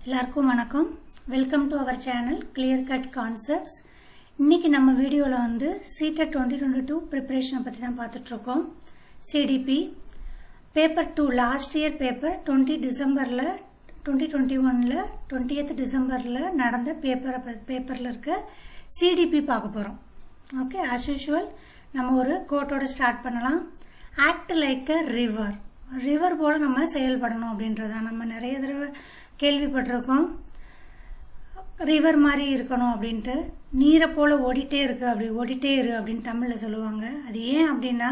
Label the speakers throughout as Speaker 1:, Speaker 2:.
Speaker 1: எல்லாருக்கும் வணக்கம். Welcome to our channel clear cut concepts. இன்னைக்கு நம்ம வீடியோவில் வந்து சீட்டட் 2022 ப்ரிப்பரேஷனை பற்றி தான் பார்த்துட்ருக்கோம். CDP paper 2 last year paper 20 டிசம்பரில் 2021 20th டிசம்பரில் நடந்த பேப்பரில் இருக்க சிடிபி பார்க்க போகிறோம். ஓகே, ஆஸ் யூஷுவல் நம்ம ஒரு கோட்டோட ஸ்டார்ட் பண்ணலாம். ஆக்ட் லைக் அ ரிவர் போல நம்ம செயல்படணும் அப்படின்றதான் நம்ம நிறைய தடவை கேள்விப்பட்டிருக்கோம். ரிவர் மாதிரி இருக்கணும் அப்படின்ட்டு, நீரை போல ஓடிட்டே இருக்கு ஓடிட்டே இரு அப்படின்னு தமிழில் சொல்லுவாங்க. அது ஏன் அப்படின்னா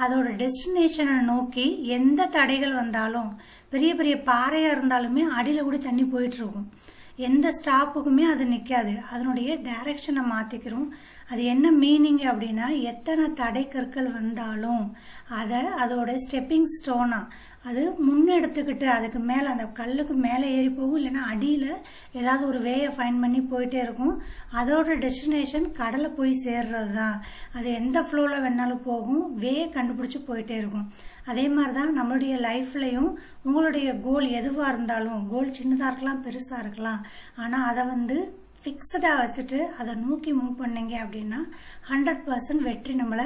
Speaker 1: அதோட டெஸ்டினேஷனை நோக்கி எந்த தடைகள் வந்தாலும், பெரிய பெரிய பாறையாக இருந்தாலுமே அடியில் கூட தண்ணி போயிட்டு இருக்கும். எந்த ஸ்டாப்புக்குமே அது நிற்காது. அதனுடைய டைரக்ஷனை மாற்றிக்கிறோம். அது என்ன மீனிங் அப்படின்னா, எத்தனை தடை கற்கள் வந்தாலும் அதை அதோட ஸ்டெப்பிங் ஸ்டோனா அது முன்னெடுத்துக்கிட்டு அதுக்கு மேலே அந்த கல்லுக்கு மேலே ஏறி போகும், இல்லைன்னா அடியில் ஏதாவது ஒரு வேயை ஃபைன் பண்ணி போயிட்டே இருக்கும். அதோட டெஸ்டினேஷன் கடலை போய் சேர்றது தான். அது எந்த ஃப்ளோவில் வேணாலும் போகும், வேயை கண்டுபிடிச்சி போயிட்டே இருக்கும். அதே மாதிரி தான் நம்மளுடைய லைஃப்லையும் உங்களுடைய கோல் எதுவாக இருந்தாலும், கோல் சின்னதாக இருக்கலாம் பெருசாக இருக்கலாம், ஆனால் அதை வந்து ஃபிக்ஸடாக வச்சுட்டு அதை நோக்கி மூவ் பண்ணீங்க அப்படின்னா 100% வெற்றி நம்மளை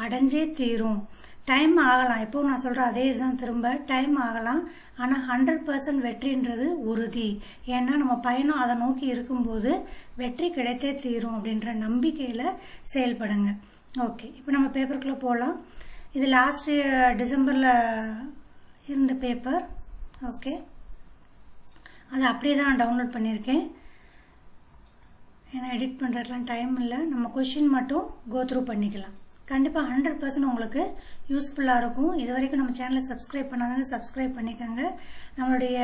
Speaker 1: அடைஞ்சே தீரும். டைம் ஆகலாம், இப்போ நான் சொல்கிறேன் அதே இதுதான், திரும்ப டைம் ஆகலாம், ஆனால் 100% வெற்றின்றது உறுதி. ஏன்னா நம்ம பயணம் அதை நோக்கி இருக்கும்போது வெற்றி கிடைத்தே தீரும் அப்படின்ற நம்பிக்கையில் செயல்படுங்க. ஓகே, இப்போ நம்ம பேப்பருக்குள்ளே போகலாம். இது லாஸ்ட் டிசம்பரில் இருந்த பேப்பர். ஓகே, அதை அப்படியே தான் நான் டவுன்லோட் பண்ணியிருக்கேன். ஏன்னா எடிட் பண்ணுறதுலாம் டைம் இல்லை. நம்ம கொஷின் மட்டும் கோ த்ரூ பண்ணிக்கலாம். கண்டிப்பாக 100% உங்களுக்கு யூஸ்ஃபுல்லாக இருக்கும். இது வரைக்கும் நம்ம சேனலை சப்ஸ்கிரைப் பண்ணாதவங்க சப்ஸ்கிரைப் பண்ணிக்கோங்க. நம்மளுடைய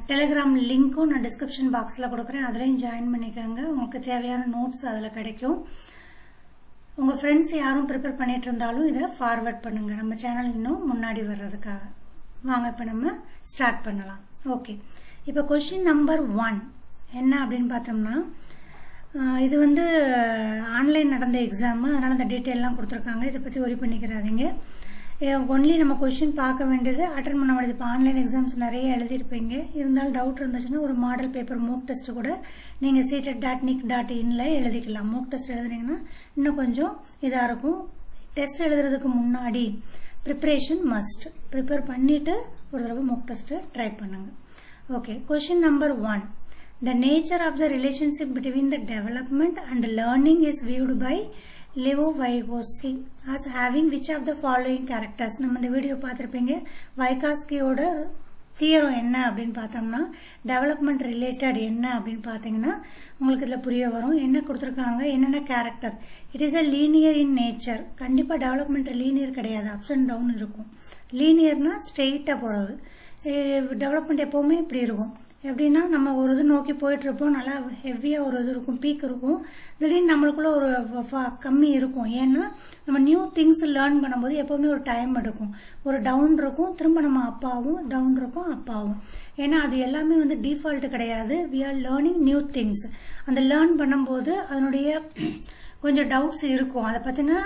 Speaker 1: டெலிகிராம் லிங்க்கும் நான் டிஸ்கிரிப்ஷன் பாக்ஸில் கொடுக்குறேன், அதுலேயும் ஜாயின் பண்ணிக்கோங்க. உங்களுக்கு தேவையான நோட்ஸ் அதில் கிடைக்கும். உங்கள் ஃப்ரெண்ட்ஸ் யாரும் ப்ரிப்பேர் பண்ணிட்டு இருந்தாலும் இதை ஃபார்வர்ட் பண்ணுங்கள், நம்ம சேனல் இன்னும் முன்னாடி வர்றதுக்காக. வாங்க இப்போ நம்ம ஸ்டார்ட் பண்ணலாம். ஓகே, இப்போ கொஷின் நம்பர் 1 என்ன அப்படின்னு பார்த்தோம்னா, இது வந்து ஆன்லைன் நடந்த எக்ஸாமு, அதனால் அந்த டீட்டெயிலெலாம் கொடுத்துருக்காங்க. இதை பற்றி ஒரி பண்ணிக்கிறாதீங்க. ஒன்லி நம்ம கொஷின் பார்க்க வேண்டியது, அட்டன் பண்ண வேண்டியது. இப்போ ஆன்லைன் எக்ஸாம்ஸ் நிறைய எழுதியிருப்பீங்க. இருந்தாலும் டவுட் இருந்துச்சுன்னா ஒரு மாடல் பேப்பர் மோக் டெஸ்ட் கூட நீங்கள் seated.nic.in எழுதிக்கலாம். மோக் டெஸ்ட் எழுதுனீங்கன்னா இன்னும் கொஞ்சம் இதாக இருக்கும். டெஸ்ட் எழுதுறதுக்கு முன்னாடி ப்ரிப்ரேஷன் மஸ்ட். ப்ரிப்பேர் பண்ணிவிட்டு ஒரு தடவை மோக் டெஸ்ட்டு ட்ரை பண்ணுங்கள். Okay, question number 1. The nature of the relationship between the development and learning is viewed by Leo Vygotsky as having which of the following characters? நம்ம இந்த video பார்த்துருப்பீங்க. வைகாஸ்கியோட theorem என்ன அப்படின்னு பார்த்தோம்னா, டெவலப்மெண்ட் ரிலேட்டட் என்ன அப்படின்னு பார்த்தீங்கன்னா உங்களுக்கு இதில் புரிய வரும். என்ன கொடுத்துருக்காங்க, என்னென்ன character. It is a linear in nature. கண்டிப்பாக டெவலப்மெண்ட் லீனியர் கிடையாது, அப்ஸ் அண்ட் டவுன் இருக்கும். லீனியர்னா ஸ்ட்ரெயிட்டாக போகிறது. டெவலப்மெண்ட் எப்போவுமே இப்படி இருக்கும். எப்படின்னா நம்ம ஒரு இது நோக்கி போயிட்டுருப்போம், நல்லா ஹெவியாக ஒரு இது இருக்கும், பீக் இருக்கும். திடீர்னு நம்மளுக்குள்ள ஒரு கம்மி இருக்கும். ஏன்னா நம்ம நியூ திங்ஸ் லேர்ன் பண்ணும்போது எப்போவுமே ஒரு டைம் எடுக்கும். ஒரு டவுன் இருக்கும், திரும்ப நம்ம அப்பாவும், டவுன் இருக்கும் அப்பாவும். ஏன்னா அது எல்லாமே வந்து டிஃபால்ட்டு கிடையாது. We are learning new things. அந்த லேர்ன் பண்ணும்போது அதனுடைய கொஞ்சம் டவுட்ஸ் இருக்கும். அதை பற்றின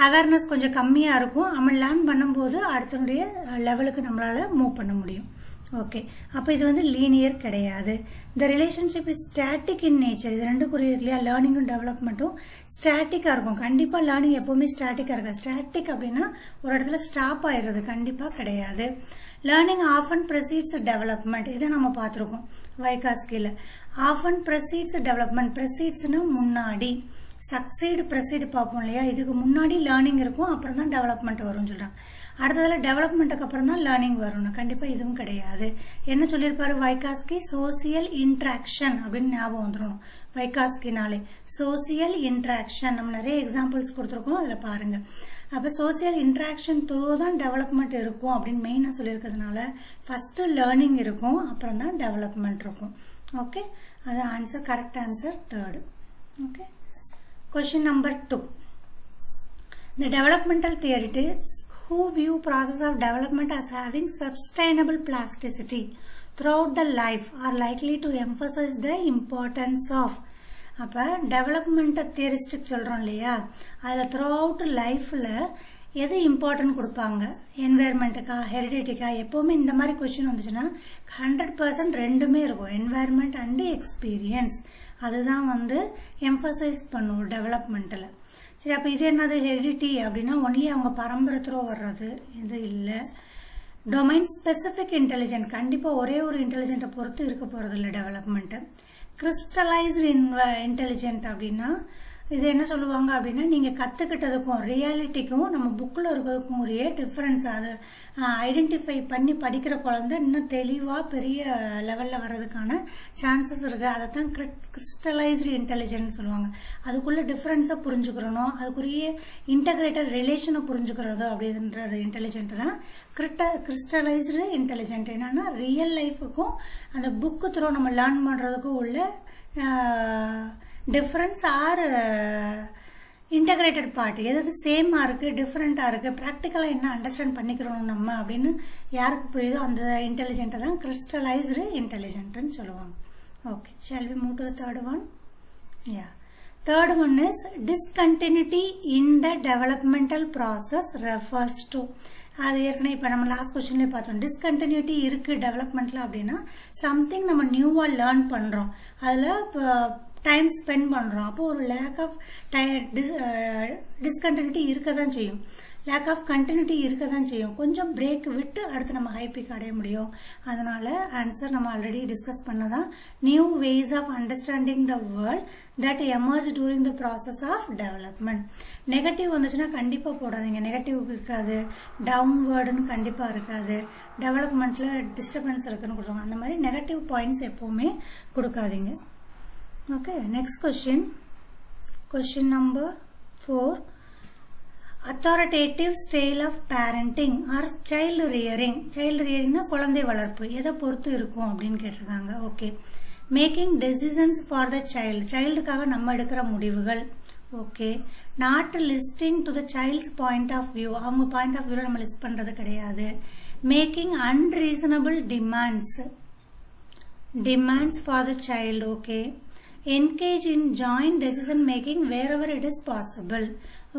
Speaker 1: அவேர்னஸ் கொஞ்சம் கம்மியாக இருக்கும். நம்ம லேர்ன் பண்ணும்போது அடுத்தனுடைய லெவலுக்கு நம்மளால் மூவ் பண்ண முடியும். ஓகே, அப்போ இது வந்து லீனியர் கிடையாது. இந்த relationship is static in nature. இது ரெண்டு புரியுது இல்லையா? லேர்னிங்கும் டெவலப்மெண்ட்டும் ஸ்டாட்டிக்காக இருக்கும். கண்டிப்பாக லேர்னிங் எப்போவுமே ஸ்டாட்டிக்காக இருக்காது. ஸ்டாட்டிக் அப்படின்னா ஒரு இடத்துல ஸ்டாப் ஆயிடுறது கண்டிப்பாக கிடையாது. Learning often precedes development. இதை நம்ம பார்த்துருக்கோம் வைகாஸ்கியில். Often precedes development. ப்ரெசீட்ஸ்னா முன்னாடி, சக்சீடு ப்ரெசீடு பார்ப்போம் இல்லையா? இதுக்கு முன்னாடி லேர்னிங் இருக்கும், அப்புறம் தான் டெவலப்மெண்ட் வரும்னு சொல்கிறாங்க. அடுத்ததில் டெவலப்மெண்ட்டுக்கு அப்புறம் தான் லேர்னிங் வரணும். கண்டிப்பாக இதுவும் கிடையாது. என்ன சொல்லியிருப்பாரு வைகாஸ்கி? சோசியல் இன்ட்ராக்ஷன் அப்படின்னு ஞாபகம் வந்துடணும். வைகாஸ்கினாலே சோசியல் இன்ட்ராக்ஷன். நம்ம நிறைய எக்ஸாம்பிள்ஸ் கொடுத்துருக்கோம், அதில் பாருங்கள். அப்போ சோசியல் இன்ட்ராக்ஷன் த்ரூ தான் டெவலப்மெண்ட் இருக்கும் அப்படின்னு மெயினாக சொல்லியிருக்கிறதுனால ஃபஸ்ட்டு லேர்னிங் இருக்கும், அப்புறம் தான் டெவலப்மெண்ட் இருக்கும். ஓகே, அது answer, correct answer 3rd. Okay, question number 2. The developmental theorists who view process of development as having sustainable plasticity throughout the life are likely to emphasize the importance of. அப்போ development தியரிஸ்டிக் சொல்கிறோம் இல்லையா? அதில் through out லைஃப்பில் எது important கொடுப்பாங்க, என்வாயர்மெண்ட்டுக்கா ஹெரிடிட்டிக்கா? எப்போவுமே இந்த மாதிரி கொஸ்டின் வந்துச்சுன்னா 100% ரெண்டுமே இருக்கும், என்வாயர்மெண்ட் அண்டு எக்ஸ்பீரியன்ஸ். அதுதான் வந்து எம்பசைஸ் பண்ணுவோம் டெவலப்மெண்ட்டில். சரி, அப்போ இது என்னது ஹெரிடிட்டி அப்படின்னா ஒன்லி அவங்க பரம்பரை த்ரோ வர்றது, இது இல்லை. டொமைன் ஸ்பெசிஃபிக் இன்டெலிஜென்ட், கண்டிப்பாக ஒரே ஒரு இன்டெலிஜென்ட்டை பொறுத்து இருக்க போகிறது இல்லை டெவலப்மெண்ட்டு. கிறிஸ்டலைஸ்டு இன்டெலிஜென்ட் அப்படின்னா இது என்ன சொல்லுவாங்க அப்படின்னா நீங்கள் கற்றுக்கிட்டதுக்கும் ரியாலிட்டிக்கும் நம்ம புக்கில் இருக்கிறதுக்கும் உரிய டிஃப்ரென்ஸ் அது ஐடென்டிஃபை பண்ணி படிக்கிற குழந்தை இன்னும் தெளிவாக பெரிய லெவலில் வர்றதுக்கான சான்சஸ் இருக்குது. அதை தான் கிறிஸ்டலைஸ்டு இன்டெலிஜென்ஸ் சொல்லுவாங்க. அதுக்குள்ளே டிஃப்ரென்ஸை புரிஞ்சுக்கிறணும், அதுக்குரிய இன்டகிரேட்டட் ரிலேஷனை புரிஞ்சுக்கிறதோ அப்படின்றது இன்டெலிஜென்ட் தான் கிறிஸ்டலைஸ்டு இன்டெலிஜென்ட். என்னன்னா ரியல் லைஃபுக்கும் அந்த புக்கு த்ரூ நம்ம லேர்ன் பண்ணுறதுக்கும் உள்ள டிஃப்ரென்ஸ் ஆர் இன்டகிரேட்டட் பார்ட், எதாவது சேமாக இருக்குது டிஃப்ரெண்ட்டாக இருக்குது, ப்ராக்டிக்கலாக என்ன அண்டர்ஸ்டாண்ட் பண்ணிக்கிறோம் நம்ம அப்படின்னு யாருக்கு புரியுதோ அந்த இன்டெலிஜென்ட்டை தான் கிறிஸ்டலைஸ்டு இன்டெலிஜென்ட்னு சொல்லுவாங்க. Okay, shall we move to the third one? Ya, third one is discontinuity in the developmental process refers to. அது ஏற்கனவே இப்போ நம்ம லாஸ்ட் கொஸ்டின்லேயே பார்த்தோம். டிஸ்கண்டினியூட்டி இருக்குது டெவலப்மெண்ட்டில் அப்படின்னா சம்திங் நம்ம நியூவாக லேர்ன் பண்ணுறோம், அதில் இப்போ டைம் ஸ்பெண்ட் பண்ணுறோம், அப்போ ஒரு லேக் ஆஃப் டிஸ்கண்டினியூட்டி இருக்க தான் செய்யும், லேக் ஆஃப் கண்டினியூட்டி இருக்க தான் செய்யும். கொஞ்சம் பிரேக் விட்டு அடுத்து நம்ம ஹைபிக் அடைய முடியும். அதனால ஆன்சர் நம்ம ஆல்ரெடி டிஸ்கஸ் பண்ணதான், new ways of understanding the world that emerge during the process of development. Negative வந்துச்சுன்னா கண்டிப்பாக போடாதீங்க, நெகட்டிவ் இருக்காது, டவுன்வேர்டுன்னு கண்டிப்பாக இருக்காது, டெவலப்மெண்ட்டில் டிஸ்டர்பன்ஸ் இருக்குன்னு கொடுத்துருவாங்க. அந்த மாதிரி நெகட்டிவ் பாயிண்ட்ஸ் எப்போவுமே கொடுக்காதீங்க. Okay, next question. Question number 4. Authoritative style of parenting or child rearing. Child rearing na குழந்தை வளர்ப்பு எதை பொறுத்து இருக்கும் அப்படின்னு கேட்டிருக்காங்க. Okay, making decisions for the child, சைல்டுக்காக நம்ம எடுக்கிற முடிவுகள். Okay, not listening to the child's point of view, அவங்க பாயிண்ட் ஆஃப் வியூவில் நம்ம லிஸ்ட் பண்ணுறது கிடையாது. Making unreasonable demands for the child. Okay, engage in joint decision making wherever it is possible.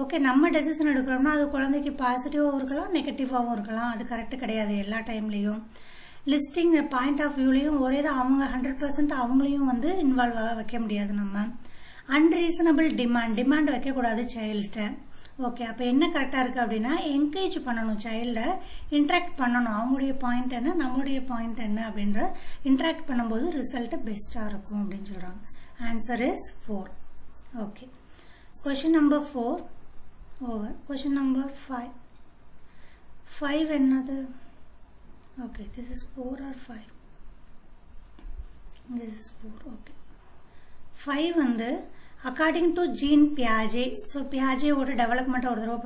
Speaker 1: Okay, நம்ம டெசிஷன் எடுக்கிறோம்னா அது குழந்தைக்கு பாசிட்டிவாகவும் இருக்கலாம் நெகட்டிவாகவும் இருக்கலாம், அது கரெக்டு கிடையாது எல்லா டைம்லையும். லிஸ்டிங் பாயிண்ட் ஆஃப் வியூலையும் ஒரே தான், அவங்க 100% அவங்களையும் வந்து இன்வால்வ் வைக்க முடியாது நம்ம. அன்ரீசனபிள் டிமாண்ட் வைக்கக்கூடாது சைல்டுகிட்ட. ஓகே, அப்போ என்ன கரெக்டாக இருக்குது அப்படின்னா என்கரேஜ் பண்ணணும், சைல்டை இன்ட்ராக்ட் பண்ணணும், அவங்களுடைய பாயிண்ட் என்ன நம்மளுடைய பாயிண்ட் என்ன அப்படின்ற இன்ட்ராக்ட் பண்ணும்போது ரிசல்ட் பெஸ்ட்டாக இருக்கும் அப்படின்னு சொல்கிறாங்க. Answer is 4. Okay. Question number 4 over. Question number 5. 5 another. Okay, this is 4 or 5. This is 4. Okay. 5 வந்து according to Jean Piaget. So Piaget ஓட டெவலப்மெண்ட் ஒரு தடவை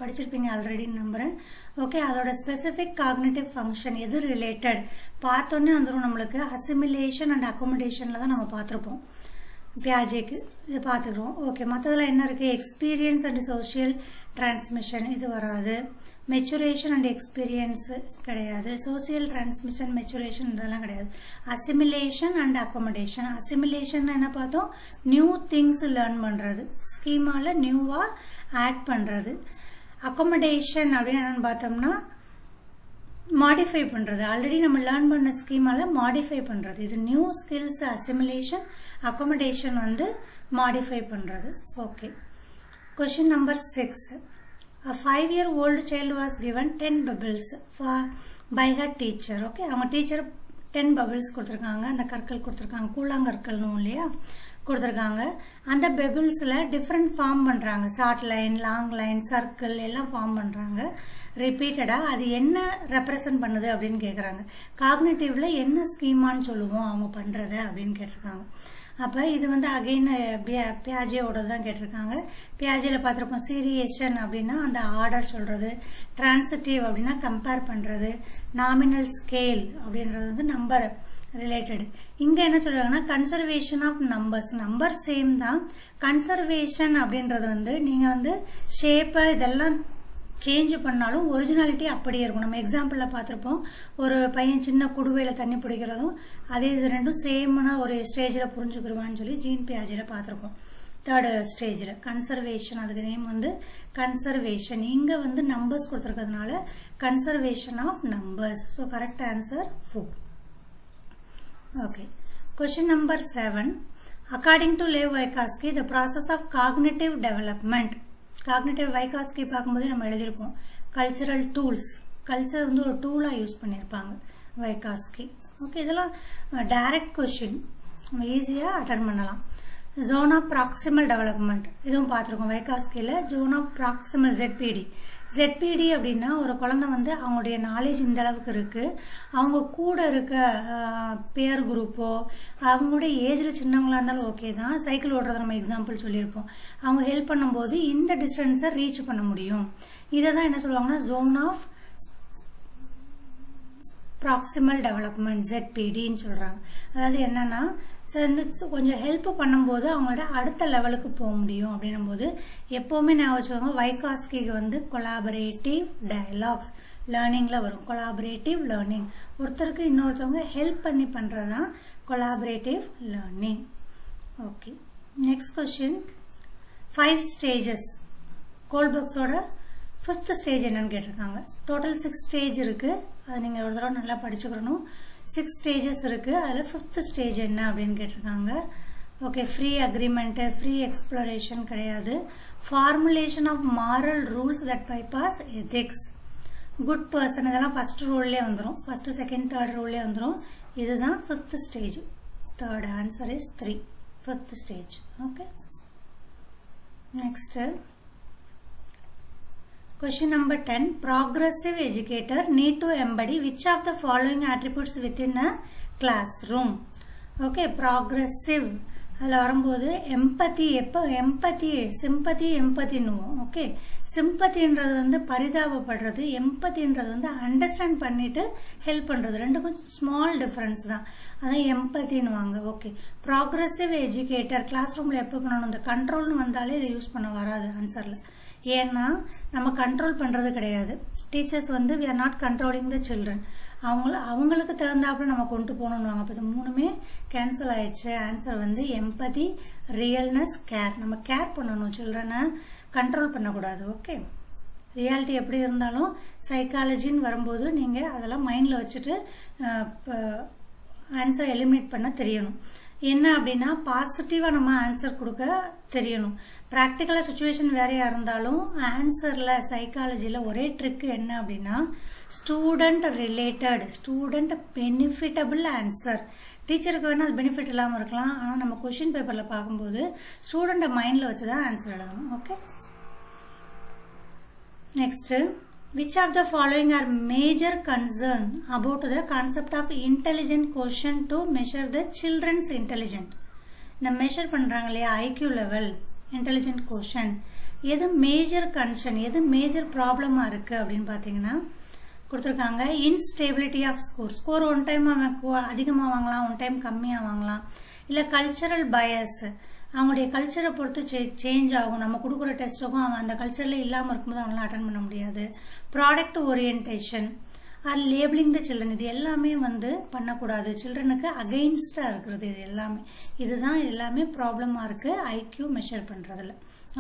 Speaker 1: படிச்சிருப்பீங்க ஆல்ரெடி நம்புறேன். ஓகே, அதோட ஸ்பெசிஃபிக் காக்னிட்டிவ் ஃபங்க்ஷன் எது ரிலேட்டட் பார்த்தோன்னே வந்துடும் நம்மளுக்கு. அசிமிலேஷன் அண்ட் அக்கோமடேஷனில் தான் நம்ம பார்த்துருப்போம் பியாஜேக்கு, இது பார்த்துக்கிறோம். ஓகே, மற்றதில் என்ன இருக்குது? எக்ஸ்பீரியன்ஸ் அண்ட் சோஷியல் டிரான்ஸ்மிஷன் இது வராது. மெச்சுரேஷன் அண்ட் எக்ஸ்பீரியன்ஸ் கிடையாது. சோசியல் டிரான்ஸ்மிஷன் மெச்சுரேஷன் இதெல்லாம் கிடையாது. Assimilation and accommodation. அசிமிலேஷன் என்ன பார்த்தோம்? நியூ திங்ஸ் லேர்ன் பண்ணுறது, ஸ்கீமாவில் நியூவாக ஆட் பண்ணுறது. அக்கோமடேஷன் அப்படின்னு என்னென்னு பார்த்தோம்னா மாடிஃபை பண்ணுறது, ஆல்ரெடி நம்ம லேர்ன் பண்ண ஸ்கீமால மாடிஃபை பண்ணுறது. இது நியூ ஸ்கில்ஸ் அசிமிலேஷன், அக்கோமடேஷன் வந்து மாடிஃபை பண்ணுறது. Okay, question number 6. A 5-year-old child was given 10 bubbles by her teacher. Okay, அவங்க டீச்சர் 10 bubbles கொடுத்துருக்காங்க, அந்த கற்கள் கொடுத்துருக்காங்க, கூழாங்கற்கள்னு இல்லையா கொடுத்துருக்காங்க. அந்த பெபிள்ஸில் டிஃப்ரெண்ட் ஃபார்ம் பண்ணுறாங்க, short line, long line, circle எல்லாம் ஃபார்ம் பண்ணுறாங்க ரிப்பீட்டடாக. அது என்ன ரெப்ரசன்ட் பண்ணுது அப்படின்னு கேட்குறாங்க. காக்னிட்டிவ்ல என்ன ஸ்கீமான்னு சொல்லுவோம் அவங்க பண்ணுறத அப்படின்னு கேட்டிருக்காங்க. அப்போ இது வந்து அகெயின் பியாஜேவோட தான் கேட்டிருக்காங்க. பியாஜேல பார்த்துருப்போம் சீரியேஷன் அப்படின்னா அந்த ஆர்டர் சொல்கிறது, டிரான்சிட்டிவ் அப்படின்னா கம்பேர் பண்ணுறது, நாமினல் ஸ்கேல் அப்படின்றது வந்து நம்பர் ரிலேட்டட். இங்கே என்ன சொல்றாங்கன்னா conservation of numbers, number same தான். கன்சர்வேஷன் அப்படின்றது வந்து நீங்கள் வந்து ஷேப்பை இதெல்லாம் சேஞ்ச் பண்ணாலும் ஒரிஜினாலிட்டி அப்படியே இருக்கும். நம்ம எக்ஸாம்பிளில் பார்த்துருப்போம், ஒரு பையன் சின்ன குடுவையில் தண்ணி பிடிக்கிறதும் அதே இது ரெண்டும் சேம்னா ஒரு ஸ்டேஜில் புரிஞ்சுக்கிடுவான்னு சொல்லி ஜீன் பியாஜில் பார்த்துருக்கோம். தேர்ட் ஸ்டேஜில் கன்சர்வேஷன், அதுக்கு நேம் வந்து கன்சர்வேஷன். இங்கே வந்து நம்பர்ஸ் கொடுத்துருக்கிறதுனால conservation of numbers. So correct answer put. Okay, question number 7. According to Lev Vygotsky, the process of cognitive development. Cognitive Vygotsky பார்க்கும்போது நம்ம எழுதியிருப்போம் கல்ச்சரல் டூல்ஸ். கல்ச்சர் வந்து ஒரு டூலாக யூஸ் பண்ணியிருப்பாங்க வைகாஸ்கி. ஓகே, இதெல்லாம் டைரக்ட் கொஸ்டின், நம்ம ஈஸியாக அட்டன் பண்ணலாம். ஜோன் ஆஃப் ப்ராக்சிமல் டெவலப்மெண்ட் இதுவும் பார்த்துருக்கோம் வைகாஸ்கியில். Zone of proximal ZPD. ZPD அப்படின்னா ஒரு குழந்தை வந்து அவங்களுடைய நாலேஜ் இந்த அளவுக்கு இருக்குது, அவங்க கூட இருக்க பேர் குரூப்போ அவங்களுடைய ஏஜில் சின்னவங்களாக இருந்தாலும் ஓகே தான். சைக்கிள் ஓட்டுறதை நம்ம எக்ஸாம்பிள் சொல்லியிருப்போம். அவங்க ஹெல்ப் பண்ணும்போது இந்த டிஸ்டன்ஸை ரீச் பண்ண முடியும். இதை தான் என்ன சொல்லுவாங்கன்னா ஜோன் ஆஃப் ப்ராக்சிமல் டெவலப்மெண்ட் ZPDன்னு சொல்கிறாங்க. அதாவது என்னன்னா கொஞ்சம் ஹெல்ப் பண்ணும்போது அவங்களோட அடுத்த லெவலுக்கு போக முடியும். அப்படின்னும் போது எப்போவுமே நான் வச்சுக்கோங்க வைகாஸ்கிக்கு வந்து கொலாபரேட்டிவ் டயலாக்ஸ் லேர்னிங்கில் வரும். கொலாபரேட்டிவ் லேர்னிங், ஒருத்தருக்கு இன்னொருத்தவங்க ஹெல்ப் பண்ணி பண்ணுறது தான் collaborative learning. Okay, next question. 5 stages. கோல்பர்க்ஸோட 5th ஸ்டேஜ் என்னன்னு கேட்டிருக்காங்க. டோட்டல் 6 ஸ்டேஜ் இருக்குது, அது நீங்கள் ஒரு தடவை நல்லா படிச்சுக்கணும். 6 ஸ்டேஜஸ் இருக்குது, அதில் 5th ஸ்டேஜ் என்ன அப்படின்னு கேட்டிருக்காங்க. Okay, free agreement, free exploration கிடையாது. Formulation of moral rules that bypass ethics. Good person, இதெல்லாம் ஃபர்ஸ்ட் ரூல்லே வந்துடும், ஃபர்ஸ்ட் செகண்ட் தேர்ட் ரூல்லே வந்துடும். இதுதான் 5th stage. Third answer is 3, 5th stage. Okay, next question number 10. Progressive educator need to embody which of the following attributes within a classroom? Okay, progressive அதில் வரும்போது எம்பத்தி. எப்போ எம்பத்தி, sympathy எம்பத்தின்னுவோம். Okay, சிம்பத்தின்றது வந்து பரிதாபப்படுறது, எம்பத்தின்றது வந்து understand பண்ணிட்டு help பண்ணுறது. ரெண்டுக்கும் ஸ்மால் டிஃப்ரென்ஸ் தான், அதான் எம்பத்தின்னுவாங்க. ஓகே, ப்ராக்ரெசிவ் எஜுகேட்டர் கிளாஸ் ரூமில் எப்போ பண்ணணும், இந்த கண்ட்ரோல்னு வந்தாலே இதை யூஸ் பண்ண வராது ஆன்சரில். ஏன்னா நம்ம கண்ட்ரோல் பண்ணுறது கிடையாது. டீச்சர்ஸ் வந்து we are not controlling the children. அவங்களுக்கு தகுந்தாப்புல நம்ம கொண்டு போகணும்னுவாங்க. அப்போ இது 3மே கேன்சல் ஆயிடுச்சு. ஆன்சர் வந்து எம்பதி, ரியல்னஸ், கேர். நம்ம கேர் பண்ணணும், சில்ட்ரனை கண்ட்ரோல் பண்ணக்கூடாது. ஓகே, ரியாலிட்டி எப்படி இருந்தாலும் சைக்காலஜின்னு வரும்போது நீங்கள் அதெல்லாம் மைண்டில் வச்சுட்டு ஆன்சர் எலிமினேட் பண்ண தெரியணும். என்ன அப்படின்னா பாசிட்டிவாக நம்ம ஆன்சர் கொடுக்க தெரியணும். ப்ராக்டிக்கலாக சுச்சுவேஷன் வேறையாக இருந்தாலும் ஆன்சரில் சைக்காலஜியில் ஒரே ட்ரிக்கு என்ன அப்படின்னா ஸ்டூடெண்ட் ரிலேட்டட், ஸ்டூடெண்ட் பெனிஃபிட்டபிள் ஆன்சர். டீச்சருக்கு வேணால் அது பெனிஃபிட் இல்லாமல் இருக்கலாம், ஆனால் நம்ம கொஷின் பேப்பரில் பார்க்கும்போது ஸ்டூடெண்ட்டை மைண்டில் வச்சு தான் ஆன்சர் எழுதணும். Okay, next. Which of the following are major concern about the concept of intelligent quotient to measure the children's intelligence? இந்த மெஷர் பண்ணுறாங்க இல்லையா IQ லெவல், இன்டெலிஜென்ட் quotient, எது மேஜர் கன்சர்ன், எது மேஜர் ப்ராப்ளமாக இருக்குது அப்படின்னு பார்த்தீங்கன்னா கொடுத்துருக்காங்க. இன்ஸ்டேபிலிட்டி ஆஃப் ஸ்கோர் ஒன் டைம் அவன் அதிகமாக வாங்கலாம், ஒன் டைம் கம்மியாக வாங்கலாம். இல்லை கல்ச்சரல் பயஸ், அவங்களுடைய கல்ச்சரை பொறுத்து சேஞ்ச் ஆகும். நம்ம கொடுக்குற டெஸ்ட்டுக்கும் அவன் அந்த கல்ச்சரில் இல்லாமல் இருக்கும்போது அவங்களாம் அட்டன் பண்ண முடியாது. Product orientation or labelling the children, இது எல்லாமே வந்து பண்ணக்கூடாது. சில்ட்ரனுக்கு அகெயின்ஸ்டாக இருக்கிறது இது எல்லாமே. இதுதான் எல்லாமே ப்ராப்ளமாக இருக்குது ஐக்யூ மெஷர் பண்ணுறதுல.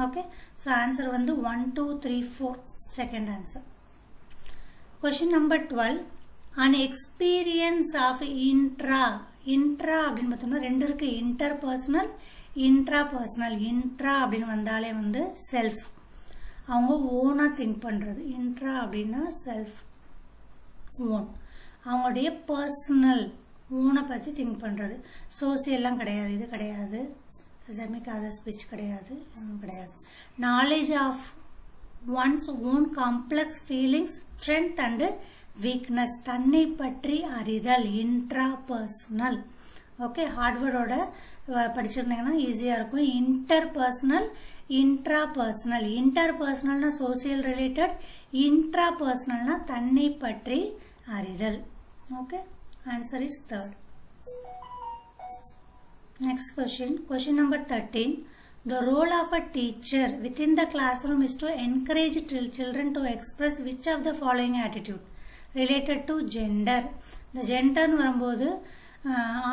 Speaker 1: ஓகே, ஸோ ஆன்சர் வந்து 1, 2, 3, 4 second answer. Question number 12. an experience of intra அப்படின்னு பார்த்தோம்னா 2 இருக்குது. Interpersonal, intrapersonal. இன்ட்ரா அப்படின்னு வந்தாலே வந்து செல்ஃப், அவங்க ஓனாக திங்க் பண்ணுறது. இன்ட்ரா அப்படின்னா செல்ஃப், ஓன். அவங்களுடைய பர்சனல், ஓனை பற்றி திங்க் பண்ணுறது. சோசியல்லாம் கிடையாது, இது கிடையாது. எதுவுமே அதர் ஸ்பீச் கிடையாது, கிடையாது. Knowledge of one's own complex feelings, strength and weakness, தன்னை பற்றி அறிதல். இன்ட்ராபர்சனல். ஓகே, ஹார்ட்வேர்டோட படிச்சிருந்தீங்கன்னா ஈஸியாக இருக்கும். Interpersonal, intrapersonal. இன்டர்பர்சனல்னா சோசியல் ரிலேட்டட், இன்ட்ராபர்சனல்னா தன்னை பற்றி அறிதல். Okay, answer is 3rd. Next question, question number 13. The role of a teacher within the classroom is to encourage children to express which of the following attitude related to gender. The gender வரும்போது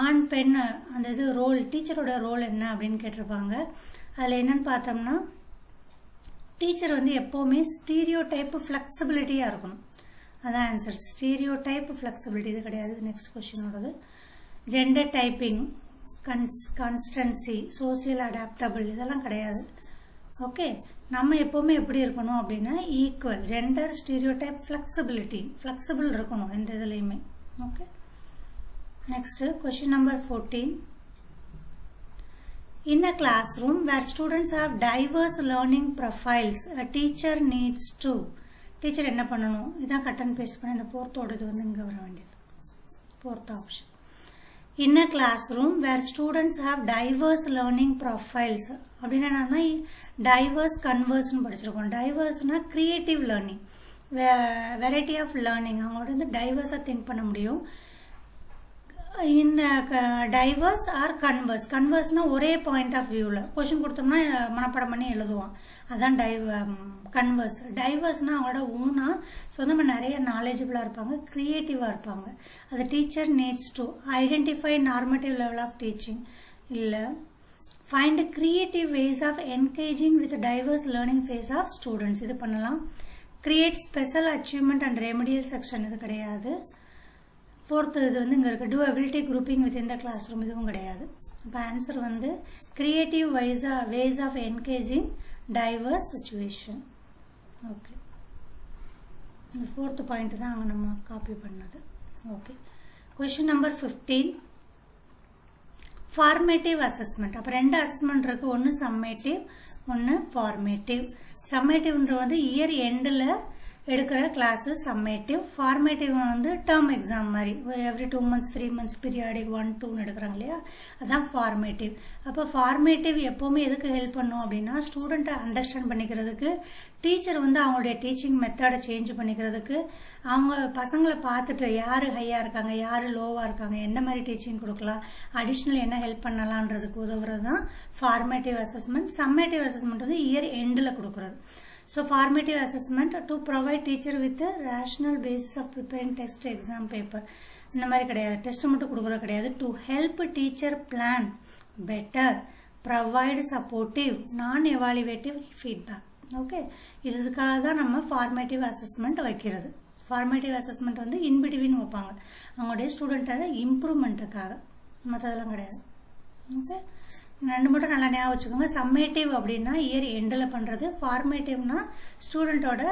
Speaker 1: ஆண் பெண் அந்த இது role, டீச்சரோட role என்ன அப்படின்னு கேட்டிருப்பாங்க. அதில் என்னன்னு பார்த்தோம்னா டீச்சர் வந்து எப்போவுமே ஸ்டீரியோ டைப் ஃப்ளெக்சிபிலிட்டியாக இருக்கணும். அதான் ஆன்சர். ஸ்டீரியோ டைப் ஃப்ளெக்சிபிலிட்டி இது கிடையாது. நெக்ஸ்ட் கொஸ்டினோடது gender typing, constancy, social adaptable இதெல்லாம் கிடையாது. ஓகே, நம்ம எப்போவுமே எப்படி இருக்கணும் அப்படின்னா equal, gender, stereotype, flexibility, flexible இருக்கணும் எந்த இதுலையுமே. Okay, next question number 14. In a classroom where students have diverse learning profiles, a teacher needs to. Teacher என்ன பண்ணணும்? இதான் கட் அண்ட் பேஸ்ட் பண்ணி இந்த ஃபோர்த்தோட இது வந்து இங்கே வர வேண்டியது. Fourth option. In a classroom where students have diverse learning profiles அப்படின்னா என்னன்னா டைவர்ஸ் கன்வர்ஸ்ன்னு படிச்சிருக்கோம். டைவர்ஸ்னா creative learning, variety of learning, அவங்களோட வந்து டைவர்ஸாக திங்க் பண்ண முடியும். டைவர்ஸ் ஆர் கன்வர்ஸ், கன்வர்ஸ்னா ஒரே பாயிண்ட் ஆஃப் வியூவில் கொஸ்டின் கொடுத்தோம்னா மனப்பாடம் பண்ணி எழுதுவான், அதான் கன்வர்ஸ். டைவர்ஸ்னா அவங்களோட ஓனா சொந்தமாக நிறைய நாலேஜபிளாக இருப்பாங்க, க்ரியேட்டிவாக இருப்பாங்க. அது teacher needs to identify normative level of teaching, இல்லை find creative ways of engaging with diverse learning phase of students, இது பண்ணலாம். Create special achievement and remedial section, இது கிடையாது. ஃபோர்த்து இது வந்து இங்கே இருக்குது, டூ அபிலிட்டி குரூப்பிங் வித் இந்த கிளாஸ் ரூம், இதுவும் கிடையாது. இப்போ ஆன்சர் வந்து creative ways of engaging diverse situation. Okay, இந்த ஃபோர்த்து பாயிண்ட் தான் அங்கே நம்ம காப்பி பண்ணது. Okay, question number 15. Formative assessment. அப்போ ரெண்டு அசஸ்மெண்ட் இருக்குது, ஒன்று சம்மேட்டிவ், ஒன்று ஃபார்மேட்டிவ். சம்மேட்டிவ்ன்ற வந்து இயர் எண்டில் எடுக்கிற கிளாஸு சம்மேட்டிவ். ஃபார்மேட்டிவ் வந்து டேர்ம் எக்ஸாம் மாதிரி எவ்ரி 2 months 3 months பீரியாடிக் 1 2 எடுக்கிறாங்க இல்லையா, அதான் ஃபார்மேட்டிவ். அப்போ ஃபார்மேட்டிவ் எப்போவுமே எதுக்கு ஹெல்ப் பண்ணும் அப்படின்னா ஸ்டூடெண்ட்டை அண்டர்ஸ்டாண்ட் பண்ணிக்கிறதுக்கு, டீச்சர் வந்து அவங்களுடைய டீச்சிங் மெத்தடை சேஞ்ச் பண்ணிக்கிறதுக்கு, அவங்க பசங்களை பார்த்துட்டு யார் ஹையாக இருக்காங்க யார் லோவாக இருக்காங்க, எந்த மாதிரி டீச்சிங் கொடுக்கலாம், அடிஷ்னல் என்ன ஹெல்ப் பண்ணலான்றதுக்கு உதவுறது தான் ஃபார்மேட்டிவ் அசஸ்மெண்ட். சம்மேட்டிவ் அசஸ்மெண்ட் வந்து இயர் எண்டில் கொடுக்குறது. So formative assessment to provide teacher with a rational basis of preparing test exam paper. இந்த மாதிரி கிடையாது, டெஸ்ட் மட்டும் கொடுக்குற கிடையாது. To help teacher plan better, provide supportive, non-evaluative feedback. Okay, இதுக்காக தான் நம்ம ஃபார்மேட்டிவ் அசஸ்மெண்ட் வைக்கிறது. ஃபார்மேட்டிவ் அசஸ்மெண்ட் வந்து இன்பிட்வீன் வைப்பாங்க அவங்களுடைய ஸ்டூடெண்ட்டோட இம்ப்ரூவ்மெண்ட்டுக்காக, மற்றதெல்லாம் கிடையாது. ஓகே, ரெண்டு மட்டும் நல்லா ஞாபகம் வச்சுக்கோங்க. சம்மேட்டிவ் அப்படின்னா இயர் எண்டில் பண்ணுறது, ஃபார்மேட்டிவ்னா ஸ்டூடெண்ட்டோட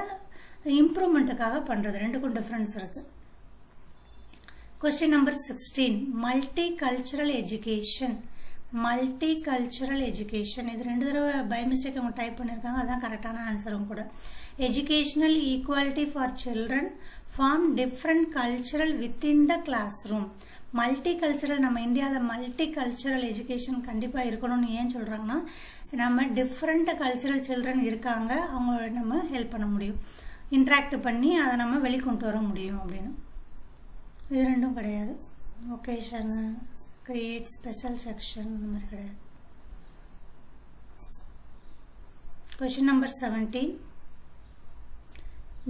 Speaker 1: இம்ப்ரூவ்மெண்ட்டுக்காக பண்ணுறது, ரெண்டுக்கும் டிஃப்ரென்ஸ் இருக்குது. Question number 16. Multi cultural education. Multi cultural education இது 2 தடவை பை மிஸ்டேக் அவங்க டைப் பண்ணியிருக்காங்க, அதுதான் கரெக்டான ஆன்சரும் கூட. Educational equality for children form different cultural within the classroom. Multi cultural, நம்ம இந்தியாவில் மல்டி கல்ச்சுரல் எஜுகேஷன் கண்டிப்பாக இருக்கணும்னு ஏன் சொல்கிறாங்கன்னா நம்ம டிஃப்ரெண்ட் கல்ச்சுரல் சில்ட்ரன் இருக்காங்க, அவங்க நம்ம ஹெல்ப் பண்ண முடியும், இன்ட்ராக்ட் பண்ணி அதை நம்ம வெளிக்கொண்டு வர முடியும் அப்படின்னு. இது ரெண்டும் கிடையாது. ஒகேஷன், கிரியேட் ஸ்பெஷல் செக்ஷன் இந்த மாதிரி கிடையாது. Question number 17.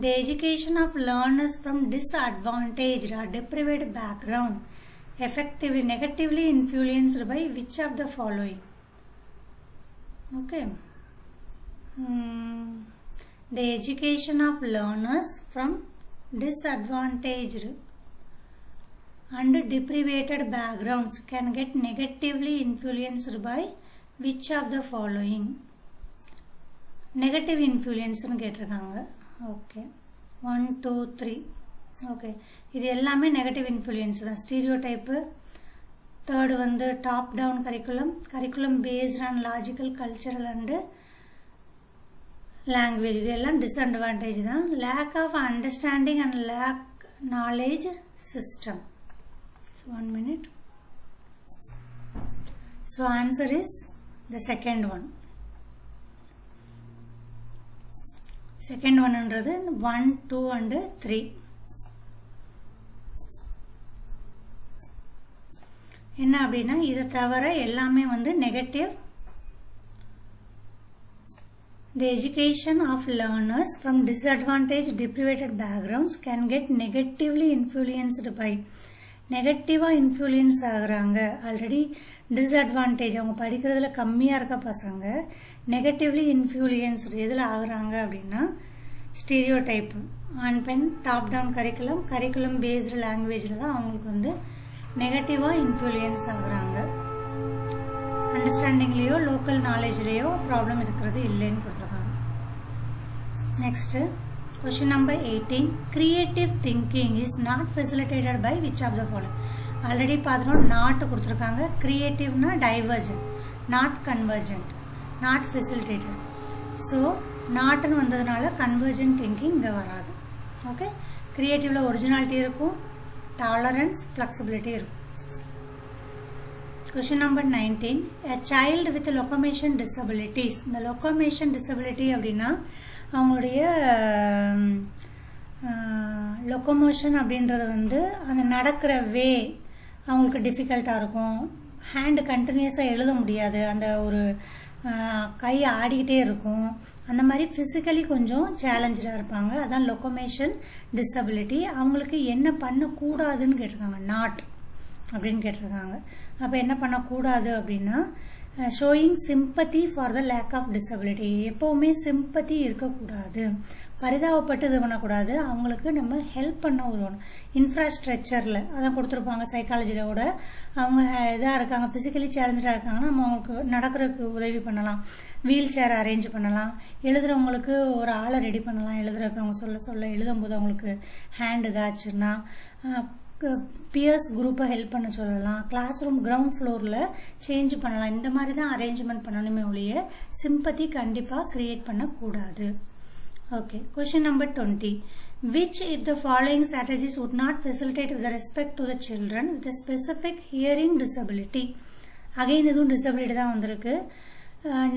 Speaker 1: The education of learners from disadvantaged or deprived background effectively negatively influenced by which of the following? Okay. The education of learners from disadvantaged and deprived backgrounds can get negatively influenced by which of the following? Negative influence னு கேட்டிருக்காங்க. Okay, 1 2 3. Okay, இது எல்லாமே negative influence தான். Stereotype. Third வந்து top down curriculum based on logical, cultural and language, இது எல்லாம் disadvantage தான். Lack of understanding and lack knowledge system. 1 minute. So answer is the second one. Second ஒன்ன்றது 1 2 and 3. என்ன அப்படின்னா இதை தவிர எல்லாமே வந்து negative. The education of learners from disadvantaged deprived backgrounds can get negatively influenced by. நெகட்டிவாக influence ஆகுறாங்க. Already disadvantage, அவங்க படிக்கிறதுல கம்மியாக இருக்க பசங்க நெகட்டிவ்லி இன்ஃப்ளூயன்ஸ்டு எதில் ஆகுறாங்க அப்படின்னா ஸ்டீரியோ டைப்பு, ஆண் பெண் டாப் டவுன் கரிக்குலம் பேஸ்டு லாங்குவேஜில் தான் அவங்களுக்கு வந்து நெகட்டிவாக இன்ஃப்ளூயன்ஸ் ஆகுறாங்க. அண்டர்ஸ்டாண்டிங்லேயோ லோக்கல் நாலேஜ்லேயோ ப்ராப்ளம் இருக்கிறது இல்லைன்னு கொடுத்துருக்காங்க. Next question number 18. Creative thinking is not facilitated by which of the following? Already பார்த்துட்டோம், நாட் கொடுத்துருக்காங்க. கிரியேட்டிவ்னா divergent, not convergent, not facilitated. So நாட்டுன்னு வந்ததுனால கன்வர்ஜென்ட் திங்கிங் இங்கே வராது. ஓகே, கிரியேட்டிவில் ஒரிஜினாலிட்டி இருக்கும், டாலரன்ஸ் ஃப்ளெக்சிபிலிட்டி இருக்கும். Question number 19. A child with locomotion disabilities. இந்த locomotion disability அப்படின்னா அவங்களுடைய லொக்கோமோஷன் அப்படின்றது வந்து அந்த நடக்கிற வே அவங்களுக்கு டிஃபிகல்ட்டாக இருக்கும். ஹேண்டு கண்டினியூஸாக எழுத முடியாது, அந்த ஒரு கை ஆடிக்கிட்டே இருக்கும். அந்த மாதிரி ஃபிசிக்கலி கொஞ்சம் சேலஞ்சாக இருப்பாங்க. அதான் லொக்கோமோஷன் டிசபிலிட்டி. அவங்களுக்கு என்ன பண்ணக்கூடாதுன்னு கேட்டிருக்காங்க, நாட் அப்படின்னு கேட்டிருக்காங்க. அப்போ என்ன பண்ணக்கூடாது அப்படின்னா showing sympathy for the lack of disability. எப்போவுமே சிம்பத்தி இருக்கக்கூடாது, பரிதாபப்பட்டு இது பண்ணக்கூடாது. அவங்களுக்கு நம்ம ஹெல்ப் பண்ண ஒரு இன்ஃப்ராஸ்ட்ரக்சரில் அதான் கொடுத்துருப்பாங்க. சைக்காலஜியில் கூட அவங்க இதாக இருக்காங்க, ஃபிசிக்கலி சேலஞ்சாக இருக்காங்கன்னா நம்ம அவங்களுக்கு நடக்கிறதுக்கு உதவி பண்ணலாம், வீல் சேர் அரேஞ்ச் பண்ணலாம், எழுதுறவங்களுக்கு ஒரு ஆளை ரெடி பண்ணலாம் எழுதுறதுக்கு. அவங்க சொல்ல எழுதும்போது அவங்களுக்கு ஹேண்ட் இதாச்சுன்னா பியர்ஸ் குரூப்பை ஹெல்ப் பண்ண சொல்லலாம், கிளாஸ் ரூம் கிரவுண்ட் ஃப்ளோரில் சேஞ்ச் பண்ணலாம். இந்த மாதிரி தான் அரேஞ்ச்மெண்ட் பண்ணணுமே ஒழிய சிம்பத்தி கண்டிப்பாக கிரியேட் பண்ணக்கூடாது. Okay, question number 20. Which if the following strategies would not facilitate with respect to the children with a specific hearing disability? Again இதுவும் டிசபிலிட்டி தான் வந்திருக்கு.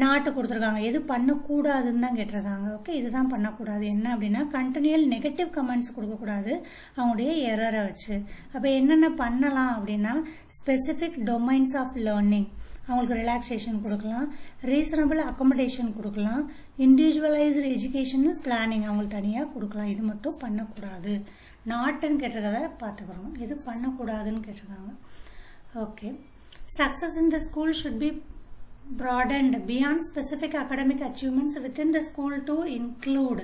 Speaker 1: நாட்டு கொடுத்துருக்காங்க, எது பண்ணக்கூடாதுன்னு தான் கேட்டிருக்காங்க. ஓகே, இதுதான் பண்ணக்கூடாது. என்ன அப்படின்னா கண்டினியூல் நெகட்டிவ் கமெண்ட்ஸ் கொடுக்கக்கூடாது அவங்களுடைய எரரை வச்சு. அப்போ என்னென்ன பண்ணலாம் அப்படின்னா ஸ்பெசிஃபிக் டொமைன்ஸ் ஆஃப் லேர்னிங், அவங்களுக்கு ரிலாக்ஸேஷன் கொடுக்கலாம், ரீசனபிள் அக்கமடேஷன் கொடுக்கலாம், இண்டிவிஜுவலைஸ்டு எஜுகேஷனல் பிளானிங் அவங்களுக்கு தனியாக கொடுக்கலாம். இது மட்டும் பண்ணக்கூடாது. நாட்டுன்னு கேட்டிருக்கதை பார்த்துக்கிறோம், எது பண்ணக்கூடாதுன்னு கேட்டிருக்காங்க. Okay, success in the school should be broadened beyond specific academic achievements within the school to include.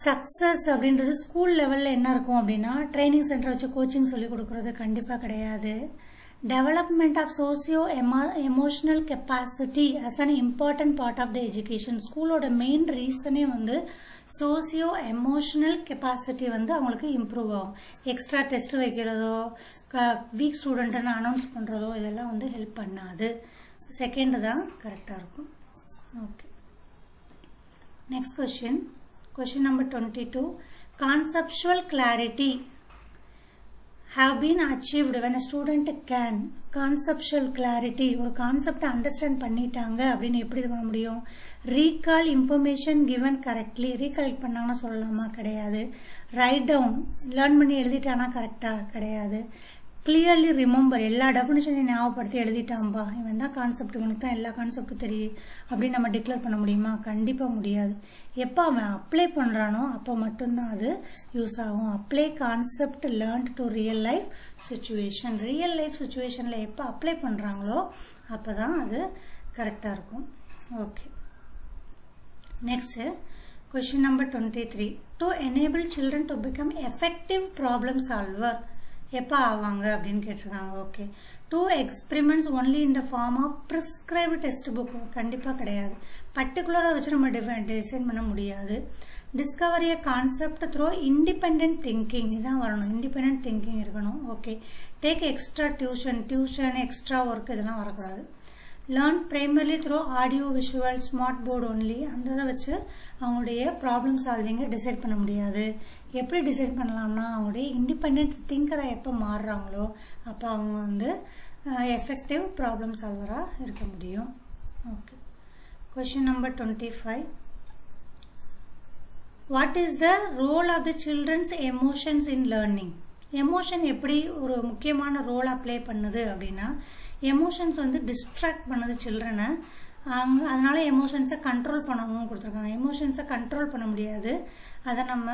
Speaker 1: Success அப்படின்றது ஸ்கூல் லெவலில் என்ன இருக்கும் அப்படின்னா ட்ரைனிங் சென்டர் வச்சு கோச்சிங் சொல்லி கொடுக்கறது கண்டிப்பாக கிடையாது. Development of socio emotional capacity as an important part of the education. ஸ்கூலோட மெயின் ரீசனே வந்து சோசியோ எமோஷனல் கெப்பாசிட்டி வந்து அவங்களுக்கு இம்ப்ரூவ் ஆகும். எக்ஸ்ட்ரா டெஸ்ட் வைக்கிறதோ வீக் ஸ்டூடெண்ட்டுன்னு அனௌன்ஸ் பண்ணுறதோ இதெல்லாம் வந்து ஹெல்ப் பண்ணாது. செகண்ட் தான் கரெக்டாக இருக்கும். Okay, next question number 22. Conceptual clarity have been achieved when a student can. Conceptual clarity, ஒரு கான்செப்டை அண்டர்ஸ்டாண்ட் பண்ணிட்டாங்க அப்படின்னு எப்படி இது பண்ண முடியும்? Recall information given correctly. Recall பண்ணாங்கன்னா சொல்லலாமா? கிடையாது. ரைட் டவுன், லேர்ன் பண்ணி எழுதிட்டானா கரெக்டாக? கிடையாது. கிளியர்லி ரிமெம்பர், எல்லா டெஃபினிஷனையும் ஞாபகப்படுத்தி எழுதிட்டான்பா, இவன் தான் கான்செப்ட், இவனுக்கு தான் எல்லா கான்செப்டும் தெரியும் அப்படின்னு நம்ம டிக்ளேர் பண்ண முடியுமா? கண்டிப்பாக முடியாது. எப்போ அவன் அப்ளை பண்ணுறானோ அப்போ மட்டும்தான் அது யூஸ் ஆகும். Apply concept learned to real life situation. Real life சுச்சுவேஷனில் எப்போ அப்ளை பண்ணுறாங்களோ அப்போ தான் அது கரெக்டாக இருக்கும். Okay, next question number 23. To enable children to become effective problem solver எப்போ ஆவாங்க அப்படின்னு கேட்டிருக்காங்க. ஓகே, 2 experiments only in the form of prescribed test book கண்டிப்பாக கிடையாது. பர்டிகுலராக வச்சு நம்ம டிசைன் பண்ண முடியாது. Discovery a concept through independent thinking, இதான் வரணும். இண்டிபெண்ட் திங்கிங் இருக்கணும். Okay, take extra tuition extra work இதெல்லாம் வரக்கூடாது. Learn primarily through audio visual smart board only, அந்த இதை வச்சு அவங்களுடைய ப்ராப்ளம் சால்விங்கை டிசைட் பண்ண முடியாது. எப்படி டிசைட் பண்ணலாம்னா அவங்களுடைய இண்டிபெண்ட் திங்கராக எப்போ மாறுறாங்களோ அப்போ அவங்க வந்து எஃபெக்டிவ் ப்ராப்ளம் சால்வராக இருக்க முடியும். Okay, question number 25. What is the role of the children's emotions in learning? Emotion எப்படி ஒரு முக்கியமான ரோலாக ப்ளே பண்ணுது அப்படின்னா எமோஷன்ஸ் வந்து டிஸ்ட்ராக்ட் பண்ணுது சில்ட்ரனை. அதனால எமோஷன்ஸை கண்ட்ரோல் பண்ணவும் கொடுத்துருக்காங்க. எமோஷன்ஸை கண்ட்ரோல் பண்ண முடியாது, அதை நம்ம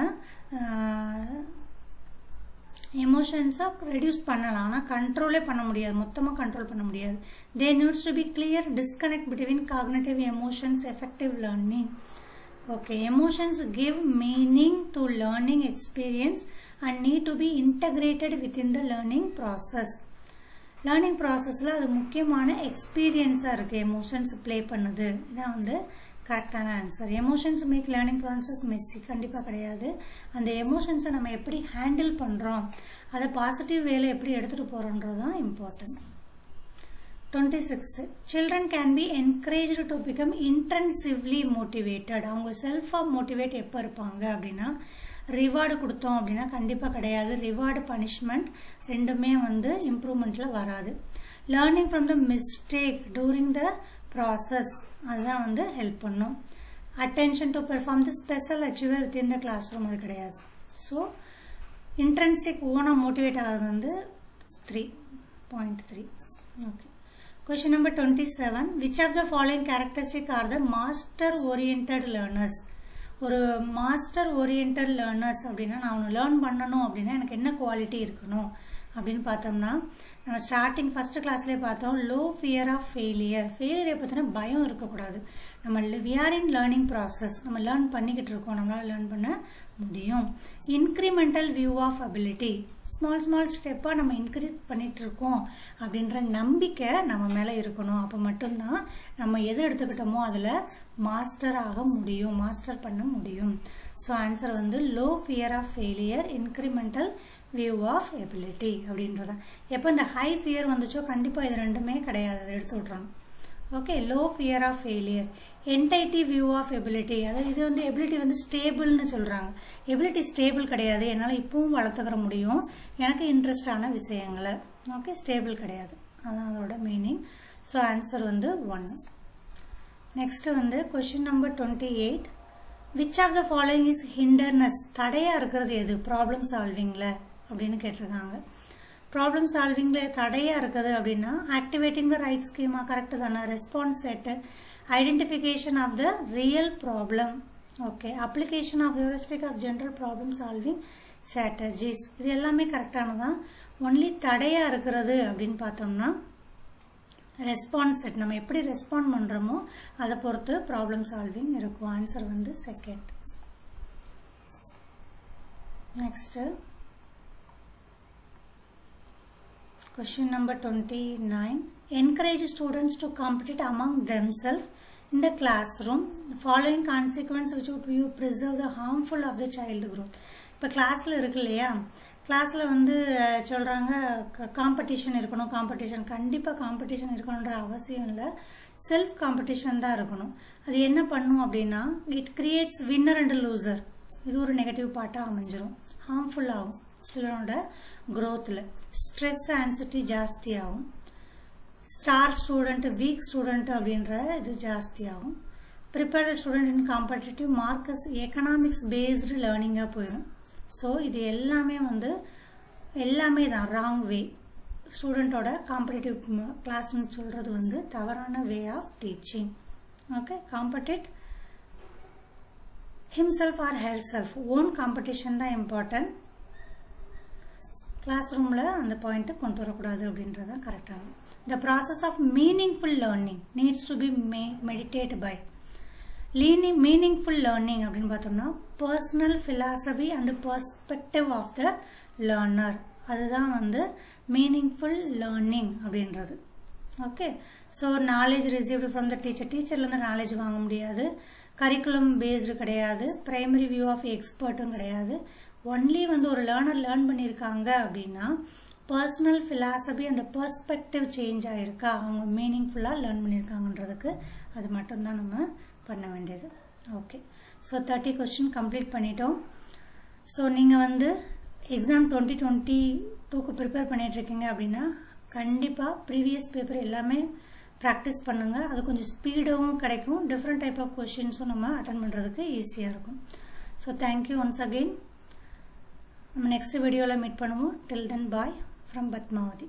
Speaker 1: எமோஷன்ஸை ரெடியூஸ் பண்ணலாம், ஆனால் கண்ட்ரோலே பண்ண முடியாது, மொத்தமாக கண்ட்ரோல் பண்ண முடியாது. There needs to be clear disconnect between cognitive emotions effective learning. Okay, emotions give meaning to learning experience and need to be integrated within the learning process. Learning ப்ராசஸில் அது முக்கியமான எக்ஸ்பீரியன்ஸாக இருக்குது, எமோஷன்ஸ் ப்ளே பண்ணுது. இதான் வந்து கரெக்டான answer. Emotions make learning process messy கண்டிப்பாக கிடையாது. அந்த எமோஷன்ஸை நம்ம எப்படி ஹேண்டில் பண்ணுறோம், அதை பாசிட்டிவ் வேலை எப்படி எடுத்துகிட்டு போகிறோன்றது தான் important. 26. Children can be encouraged to become intensively motivated. அவங்க செல்ஃபாக மோட்டிவேட் எப்போ இருப்பாங்க அப்படின்னா, ரிவார்டு கொடுத்தோம் அப்படின்னா கண்டிப்பாக கிடையாது. ரிவார்டு பனிஷ்மெண்ட் ரெண்டுமே வந்து இம்ப்ரூவ்மெண்ட்டில் வராது. Learning from the mistake during the process அதுதான் வந்து ஹெல்ப் பண்ணும். Attention to perform the special achiever within the classroom அது கிடையாது. ஸோ இன்ட்ரென்சிக் ஓனாக மோட்டிவேட் ஆகிறது வந்து 3.3. Okay, question number 27. which of the following characteristic are the master oriented learners? ஒரு master oriented learners அப்படின்னா, நான் ஒன்று லேர்ன் பண்ணணும் அப்படின்னா எனக்கு என்ன குவாலிட்டி இருக்கணும் அப்படின்னு பார்த்தோம்னா, நம்ம ஸ்டார்டிங் ஃபஸ்ட்டு கிளாஸ்லேயே பார்த்தோம், லோ ஃபியர் ஆஃப் ஃபெயிலியர். ஃபெயிலியரை பற்றின பயம் இருக்கக்கூடாது. நம்ம we are in learning process, நம்ம லேர்ன் பண்ணிக்கிட்டு இருக்கோம், நம்மளால் லேர்ன் பண்ண முடியும். Incremental view of ability, small ஸ்டெப்பாக நம்ம இன்க்ரீஸ் பண்ணிட்டு இருக்கோம் அப்படின்ற நம்பிக்கை நம்ம மேலே இருக்கணும். அப்போ மட்டும்தான் நம்ம எது எடுத்துக்கிட்டோமோ அதில் மாஸ்டர் ஆக முடியும், மாஸ்டர் பண்ண முடியும். ஸோ ஆன்சர் வந்து low fear of failure, incremental view of ability அப்படின்றத. எப்போ இந்த ஹை ஃபியர் வந்துச்சோ கண்டிப்பாக இது ரெண்டுமே கிடையாது, அதை எடுத்து விட்றணும். Okay, low fear of failure. Entity view of ability, அதாவது இது வந்து எபிலிட்டி வந்து ஸ்டேபிள்னு சொல்கிறாங்க. எபிலிட்டி ஸ்டேபிள் கிடையாது, என்னால் இப்பவும் வளர்த்துக்கிற முடியும் எனக்கு இன்ட்ரெஸ்டான விஷயங்களை. ஓகே, ஸ்டேபிள் கிடையாது, அதான் அதோட மீனிங். ஸோ ஆன்சர் வந்து 1. நெக்ஸ்ட் வந்து question number 28. Which of the following is hindrance? தடையாக இருக்கிறது எது ப்ராப்ளம் சால்விங்கில் அப்படின்னு கேட்டிருக்காங்க. ப்ராப்ளம் சால்விங்கில் தடையாக இருக்குது அப்படின்னா, activating the right schema correct தானே. Response set, identification of the real problem. Okay, application of heuristic of general problem solving strategies, இது எல்லாமே கரெக்டானதான். ஒன்லி தடையாக இருக்கிறது அப்படின்னு பார்த்தோம்னா, ரெஸ்பான்ஸ் செட், நம்ம எப்படி ரெஸ்பாண்ட் பண்ணுறோமோ அதை பொறுத்து ப்ராப்ளம் சால்விங் இருக்கும். ஆன்சர் வந்து 2nd. Next question number 29. Encourage students to compete among themselves in the classroom. The following consequence which would you preserve the harmful of the child growth. இப்போ கிளாஸில் இருக்கு இல்லையா, கிளாஸில் வந்து சொல்கிறாங்க காம்படிஷன் இருக்கணும். காம்படிஷன் கண்டிப்பாக காம்படிஷன் இருக்கணுன்ற அவசியம் இல்லை, செல்ஃப் காம்படிஷன் தான் இருக்கணும். அது என்ன பண்ணும் அப்படின்னா, it creates winner and loser. இது ஒரு நெகட்டிவ் பார்ட்டாக அமைஞ்சிரும், ஹார்ம்ஃபுல் ஆகும். சிலரோட க்ரோத்தில் ஸ்ட்ரெஸ் ஆன்சைட்டி ஜாஸ்தி ஆகும். ஸ்டார் ஸ்டூடெண்ட், வீக் ஸ்டூடெண்ட் அப்படின்ற இது ஜாஸ்தி ஆகும். Prepare the student in competitive markets economics based லேர்னிங்காக போயிடும். ஸோ இது எல்லாமே வந்து எல்லாமே தான் ராங் வே. ஸ்டூடெண்ட்டோட காம்படிட்டிவ் கிளாஸ்ன்னு சொல்கிறது வந்து தவறான way of teaching. Okay, compete himself or herself, own competition தான் இம்பார்ட்டன்ட். கிளாஸ் ரூமில் அந்த பாயிண்ட்டை கொண்டு வரக்கூடாது அப்படின்றது தான் கரெக்டாக. The process of meaningful learning needs to be meditate by. Meaningful learning அப்படின்னு பார்த்தோம்னா, personal philosophy and perspective of the learner, அதுதான் வந்து மீனிங்ஃபுல் லேர்னிங் அப்படின்றது. Okay, so knowledge received from the teacher, டீச்சர்லேருந்து நாலேஜ் வாங்க முடியாது. கரிக்குலம் பேஸ்டு கிடையாது, primary view of எக்ஸ்பர்ட்டும் கிடையாது. ஒன்லி வந்து ஒரு லேர்னர் லேர்ன் பண்ணியிருக்காங்க அப்படின்னா personal philosophy and perspective change ஆகிருக்கா, அவங்க மீனிங்ஃபுல்லாக லேர்ன் பண்ணியிருக்காங்கன்றதுக்கு அது மட்டும்தான் நம்ம பண்ண வேண்டியது. ஓகே, ஸோ 30 கொஸ்டின் கம்ப்ளீட் பண்ணிட்டோம். ஸோ நீங்கள் வந்து எக்ஸாம் 2022க்கு ப்ரிப்பேர் பண்ணிகிட்ருக்கீங்க அப்படின்னா கண்டிப்பாக ப்ரீவியஸ் பேப்பர் எல்லாமே ப்ராக்டிஸ் பண்ணுங்கள். அது கொஞ்சம் ஸ்பீடாகவும் கிடைக்கும், டிஃப்ரெண்ட் டைப் ஆஃப் கொஷின்ஸும் நம்ம அட்டன் பண்ணுறதுக்கு ஈஸியாக இருக்கும். So thank you once again. நம்ம நெக்ஸ்ட் வீடியோவில் மீட் பண்ணுவோம். டில் தென் பாய் ஃப்ரம் பத்மாவதி.